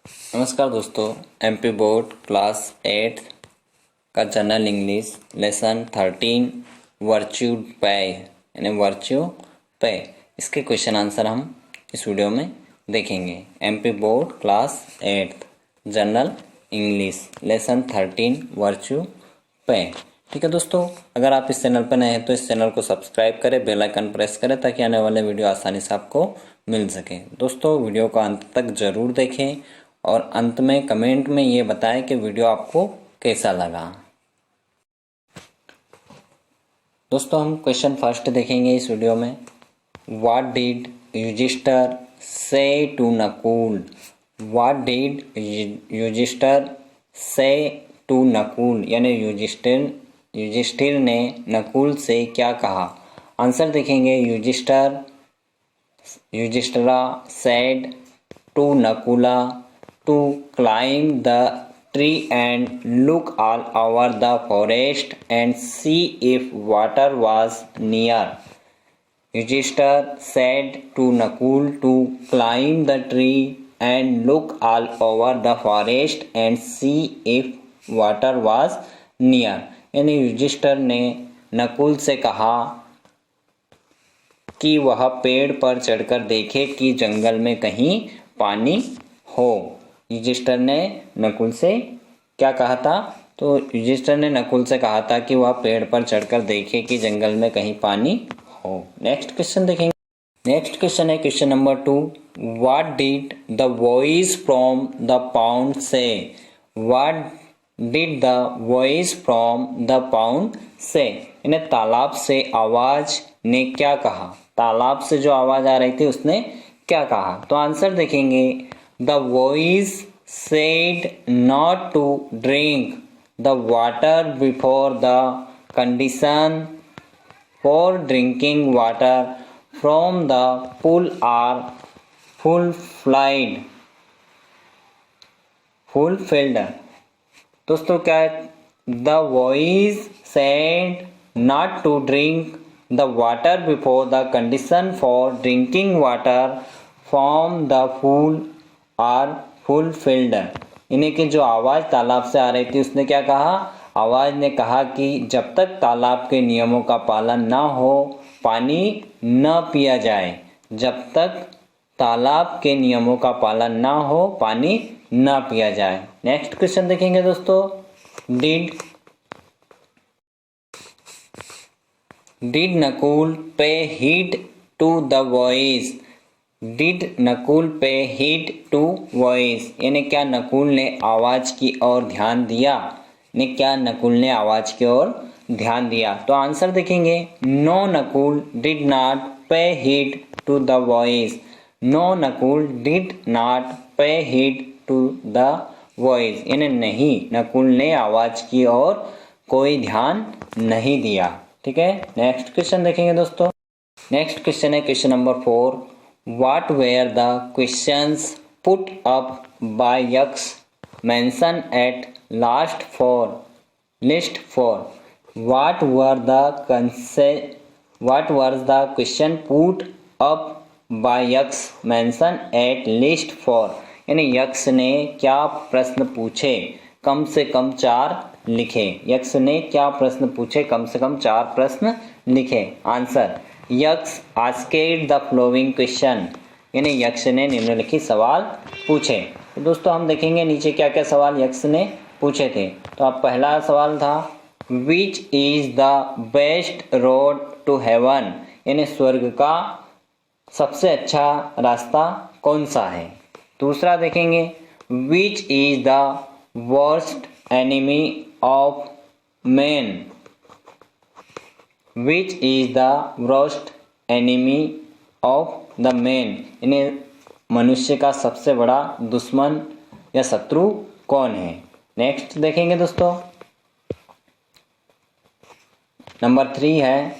नमस्कार दोस्तों, MP board class 8 का जनरल इंग्लिश लेसन 13 वर्च्यू पे यानी वर्च्यू पे इसके क्वेश्चन आंसर हम इस वीडियो में देखेंगे। MP board class 8 general English lesson 13 virtue पे। ठीक है दोस्तों, अगर आप इस चैनल पर नए हैं तो इस चैनल को सब्सक्राइब करें, बेल आइकन प्रेस करें ताकि आने वाले वीडियो आसानी से आपको मिल सके। दोस्तों वीडियो को अंत तक जरूर देखें और अंत में कमेंट में ये बताएं कि वीडियो आपको कैसा लगा। दोस्तों हम क्वेश्चन फर्स्ट देखेंगे इस वीडियो में। What did Yudhishthir say to Nakul? What did Yudhishthir say to Nakul यानी युधिष्ठिर ने नकुल से क्या कहा? आंसर देखेंगे। Yudhishthira said to Nakula to climb the tree and look all over the forest and see if water was near. Yudhishthir said to Nakul to climb the tree and look all over the forest and see if water was near. यानी युधिष्ठिर ने नकुल से कहा कि वह पेड़ पर चढ़कर देखे कि जंगल में कहीं पानी हो। युधिष्ठिर ने नकुल से क्या कहा था? तो युधिष्ठिर ने नकुल से कहा था कि वह पेड़ पर चढ़कर देखे कि जंगल में कहीं पानी हो। नेक्स्ट क्वेश्चन देखेंगे। नेक्स्ट क्वेश्चन है question number 2। What did the voice from the pond say? What did the voice from the pond say यानी तालाब से आवाज ने क्या कहा? तालाब से जो आवाज आ रही थी उसने क्या कहा? तो आंसर देखेंगे। The voice said not to drink the water before the condition for drinking water from the pool are fulfilled. दोस्तों क्या है? The voice said not to drink the water before the condition for drinking water from the pool are fulfilled. इन्हीं की जो आवाज़ तालाब से आ रही थी उसने क्या कहा? आवाज़ ने कहा कि जब तक तालाब के नियमों का पालन ना हो पानी न पिया जाए। जब तक तालाब के नियमों का पालन ना हो पानी न पिया जाए। नेक्स्ट क्वेश्चन देखेंगे दोस्तों। Did Nakul pay heed to the voice? Did Nakul pay heed to voice यानी क्या नकुल ने आवाज की ओर ध्यान दिया? ने क्या नकुल ने आवाज की ओर ध्यान दिया? तो आंसर देखेंगे। No Nakul did not pay heed to the voice. No Nakul did not pay heed to the voice यानी नहीं, नकुल ने आवाज की ओर कोई ध्यान नहीं दिया। ठीक है, नेक्स्ट क्वेश्चन देखेंगे दोस्तों। नेक्स्ट क्वेश्चन है question number 4। What were the questions put up by X mentioned at last for list 4? What was the question put up by X mentioned at list 4? यानी यक्स ने क्या प्रश्न पूछे? कम से कम 4 लिखे। यक्स ने क्या प्रश्न पूछे? कम से कम 4 प्रश्न लिखे। Answer. X asked the following question यानी यक्ष ने निम्नलिखित सवाल पूछे। तो दोस्तों हम देखेंगे नीचे क्या क्या सवाल यक्ष ने पूछे थे। तो अब पहला सवाल था which is the best road to heaven यानी स्वर्ग का सबसे अच्छा रास्ता कौन सा है? दूसरा देखेंगे विच is the worst enemy of man? Which is the worst enemy of the man यानी मनुष्य का सबसे बड़ा दुश्मन या शत्रु कौन है? नेक्स्ट देखेंगे दोस्तों। नंबर 3 है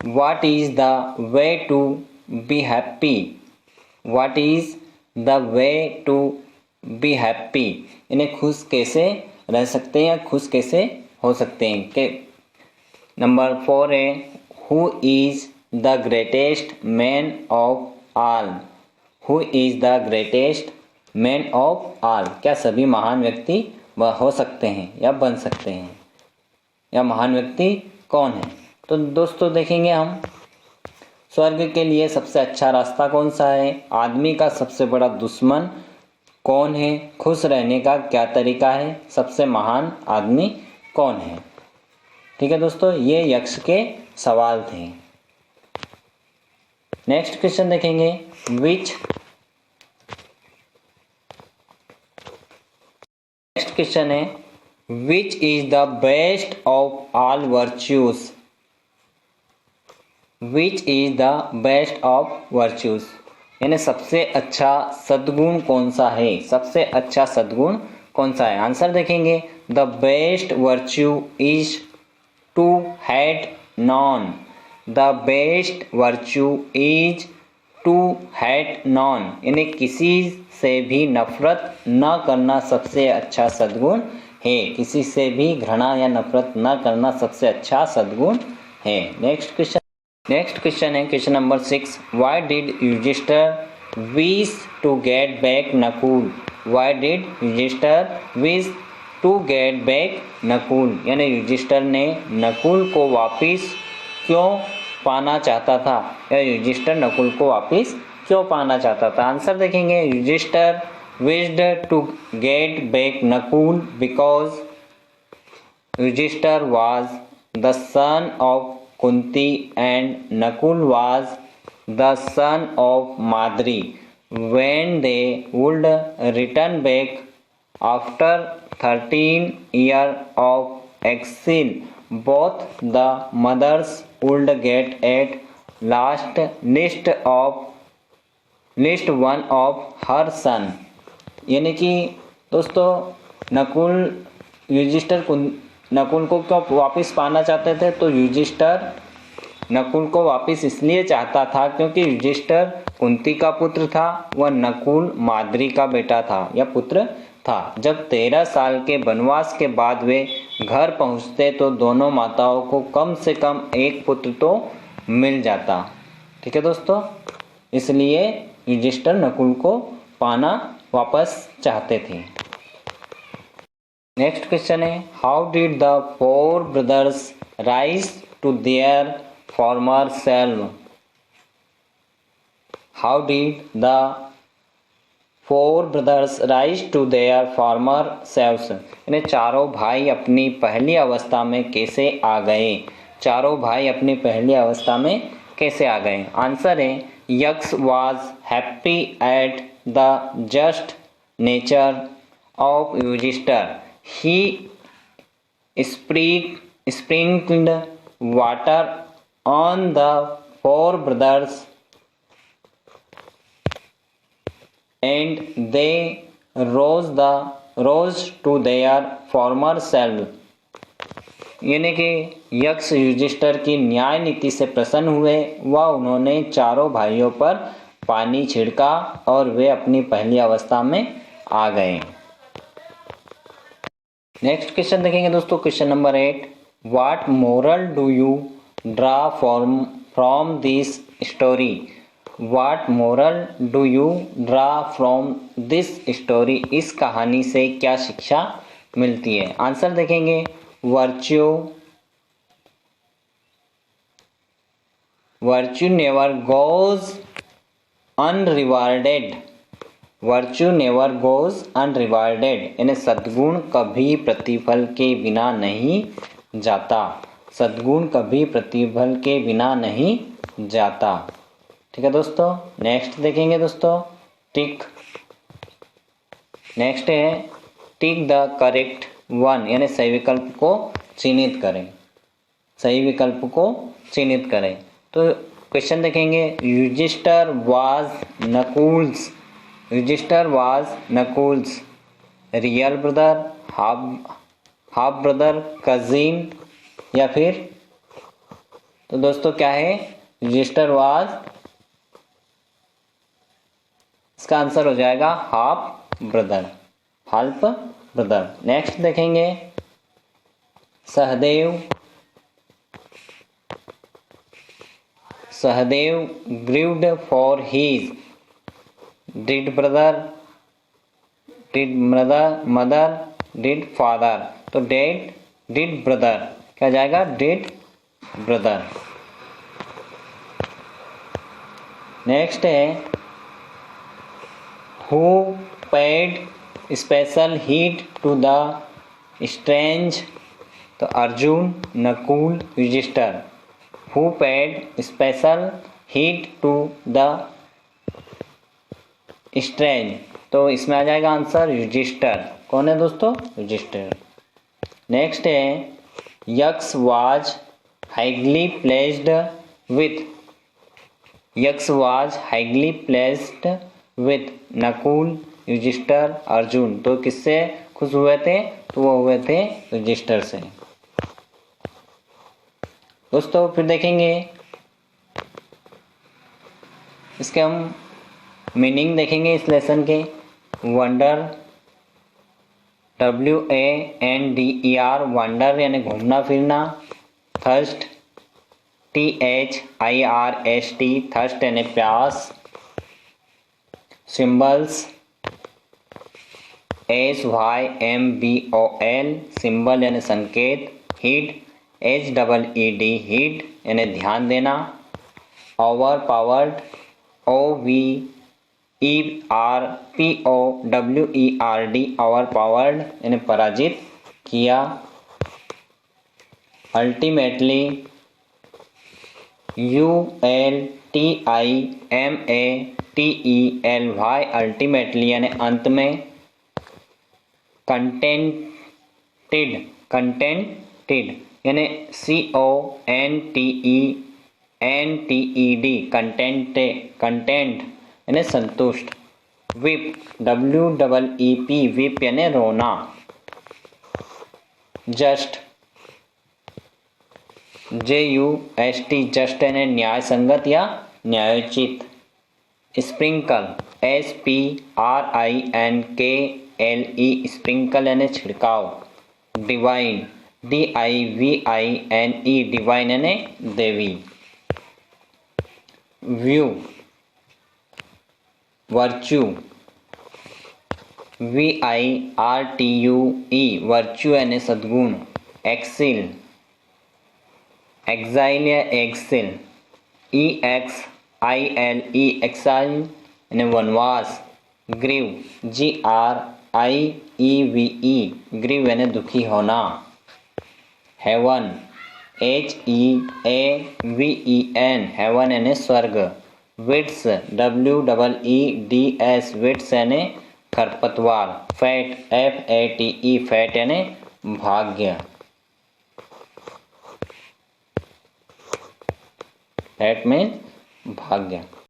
what is the way to be happy? What is the way to be happy यानी खुश कैसे रह सकते हैं या खुश कैसे हो सकते हैं? के नंबर 4 है who is the greatest man of all? Who is the greatest man of all, क्या सभी महान व्यक्ति वह हो सकते हैं या बन सकते हैं, या महान व्यक्ति कौन है। तो दोस्तों देखेंगे हम स्वर्ग के लिए सबसे अच्छा रास्ता कौन सा है, आदमी का सबसे बड़ा दुश्मन कौन है, खुश रहने का क्या तरीका है, सबसे महान आदमी कौन है। ठीक है दोस्तों, ये यक्ष के सवाल थे। नेक्स्ट क्वेश्चन देखेंगे, नेक्स्ट क्वेश्चन है विच is the best of all virtues, which is the best of virtues, यानी सबसे अच्छा सद्गुण कौन सा है, सबसे अच्छा सद्गुण कौन सा है। आंसर देखेंगे, the best virtue is to hate none, the best virtue is to hate none, यानी किसी से भी नफरत न करना सबसे अच्छा सद्गुण है, किसी से भी घृणा या नफरत न करना सबसे अच्छा सद्गुण है। नेक्स्ट क्वेश्चन है question number 6, why did Yudhishthir wish to get back Nakul, why did Yudhishthir wish to get back Nakul, यानी युधिष्ठिर ने नकुल को वापिस क्यों पाना चाहता था, या युधिष्ठिर नकुल को वापिस क्यों पाना चाहता था। आंसर देखेंगे, Yudhishthir wished to get back Nakul because Yudhishthir was the son of Kunti and Nakul was the son of Madri, when they would return back after 13 years of exile, both the mothers would get at last list one of her son, यानी कि दोस्तों नकुल युधिष्ठिर नकुल को क्यों वापस पाना चाहते थे, तो युधिष्ठिर नकुल को वापस इसलिए चाहता था क्योंकि युधिष्ठिर कुंती का पुत्र था, वह नकुल माद्री का बेटा था या पुत्र था। जब 13 साल के वनवास के बाद वे घर पहुंचते तो दोनों माताओं को कम से कम एक पुत्र तो मिल जाता। ठीक है दोस्तों, इसलिए युधिष्ठिर नकुल को पाना वापस चाहते थे। नेक्स्ट क्वेश्चन है, how did the 4 brothers rise to their former self, how did the 4 brothers rise to their former selves, यानी चारों भाई अपनी पहली अवस्था में कैसे आ गए, चारों भाई अपनी पहली अवस्था में कैसे आ गए। आंसर है, Yaksha was happy at the just nature of Yudhishthir, he sprinkled water on the 4 brothers and they rose to their former self, यानी कि यक्ष युधिष्ठिर की न्याय नीति से प्रसन्न हुए, वह उन्होंने चारों भाइयों पर पानी छिड़का और वे अपनी पहली अवस्था में आ गए। नेक्स्ट क्वेश्चन देखेंगे दोस्तों, question number 8, what moral do you draw from this story, what moral do you draw from this story, इस कहानी से क्या शिक्षा मिलती है। आंसर देखेंगे, virtue never goes unrewarded, virtue never goes unrewarded, यानी सद्गुण कभी प्रतिफल के बिना नहीं जाता, सद्गुण कभी प्रतिफल के बिना नहीं जाता। ठीक है दोस्तों, नेक्स्ट देखेंगे दोस्तों, नेक्स्ट है टिक द करेक्ट वन, यानी सही विकल्प को चिन्हित करें, सही विकल्प को चिन्हित करें। तो क्वेश्चन देखेंगे, Yudhishthir was Nakul's real brother, half brother, cousin, या फिर, तो दोस्तों क्या है, युधिष्ठिर वाज, इसका आंसर हो जाएगा हाफ ब्रदर। नेक्स्ट देखेंगे, Sahadeva grieved for his dead brother, dead mother, dead father, तो डैड डिड ब्रदर, क्या जाएगा डिड ब्रदर। नेक्स्ट है who paid special heed to the strange, तो Arjun, Nakul, Yudhishthir. Who paid special heed to the strange, तो इसमें आ जाएगा आंसर युधिष्ठिर। कौन है दोस्तों? युधिष्ठिर। नेक्स्ट है Yaksha was highly pleased with, Yaksha was highly pleased with Nakul, Yudhishthir, Arjun, तो किससे खुश हुए थे? तो वो हुए थे युधिष्ठिर से। दोस्तों फिर देखेंगे इसके हम मीनिंग देखेंगे इस लेसन के। वंडर, WANDER, वंडर यानी घूमना फिरना। थर्स्ट, THIRST, थर्स्ट यानी प्यास। सिंबल्स, SYMBOL, सिंबल यानी संकेत। हीट, HEED, हीट यानी ध्यान देना। Over powered, OVERPOWERD, over powered यानी पराजित किया। अल्टीमेटली, ULTIMATELY, अल्टीमेटली यानी अंत में। कंटेंटेड, कंटेंटेड यानी CONTENTED, कंटेंट यानी संतुष्ट। विप, WEEP, विप यानी रोना। जस्ट, JUST, जस्ट यानी न्याय संगत या न्यायोचित। स्प्रिंकल, SPRINKLE, स्प्रिंकल यानी छिड़काव। डिवाइन, DIVINE, डिवाइन यानी देवी। व्यू, वर्च्यू, VIRTUE, वर्च्यू यानी सद्गुण। एक्सिल, एक्साइल या एक्सिल। EXILE, एक्साइल यानी वनवास। ग्रीव, GRIEVE, ग्रीव यानी दुखी होना। हेवन, HEAVEN, हेवन यानी स्वर्ग। विड्स, WEEDS, विड्स यानी खरपतवार। फैट, FATE, फैट यानी भाग्य। फैट में भाग्य।